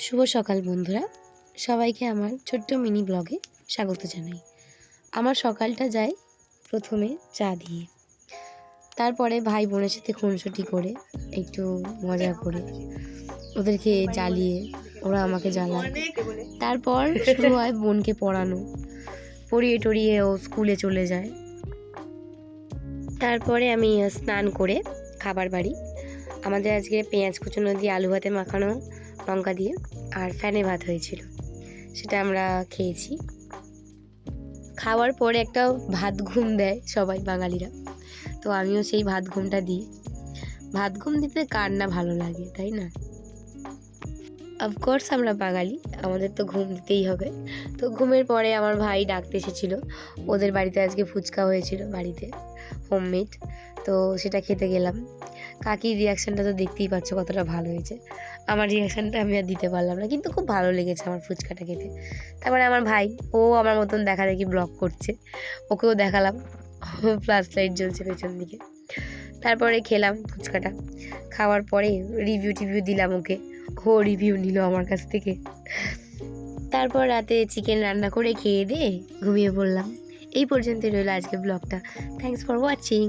শুভ সকাল বন্ধুরা, সবাইকে আমার ছোট্ট মিনি ব্লগে স্বাগত জানাই। আমার সকালটা যায় প্রথমে চা দিয়ে, তারপরে ভাই বোনের সাথে খুনসুটি করে, একটু মজা করে, ওদেরকে জ্বালিয়ে ওরা আমাকে জ্বালায়। তারপর শুরু হয় বোনকে পড়ানো, পড়িয়ে টড়িয়ে ও স্কুলে চলে যায়। তারপরে আমি স্নান করে খাবার বাড়ি। আমাদের আজকে পেঁয়াজ কুচনো দিয়ে আলু ভাতে মাখানো লঙ্কা দিয়ে আর ফ্যানে ভাত হয়েছিল, সেটা আমরা খেয়েছি। খাওয়ার পরে একটা ভাত ঘুম দেয় সবাই বাঙালিরা, তো আমিও সেই ভাত ঘুমটা দিই। ভাত ঘুম দিতে কার না ভালো লাগে, তাই না? অফকোর্স আমরা বাঙালি, আমাদের তো ঘুম দিতেই হবে। তো ঘুমের পরে আমার ভাই ডাকতে এসেছিল। ওদের বাড়িতে আজকে ফুচকা হয়েছিল, বাড়িতে হোমমেড, তো সেটা খেতে গেলাম। কাকির রিয়াকশানটা তো দেখতেই পাচ্ছ কতটা ভালো হয়েছে। আমার রিয়াকশানটা আমি আর দিতে পারলাম না, কিন্তু খুব ভালো লেগেছে আমার ফুচকাটা খেতে। তারপরে আমার ভাই, ও আমার মতন দেখা দেখি ব্লগ করছে, ওকেও দেখালাম, ফ্ল্যাশ লাইট জ্বলছে পেছন দিকে। তারপরে খেলাম ফুচকাটা। খাওয়ার পরে রিভিউ দিলাম ওকে, ও রিভিউ নিল আমার কাছ থেকে। তারপর রাতে চিকেন রান্না করে খেয়ে দিয়ে ঘুমিয়ে পড়লাম। এই পর্যন্তই রইল আজকে ব্লগটা। Thanks for watching.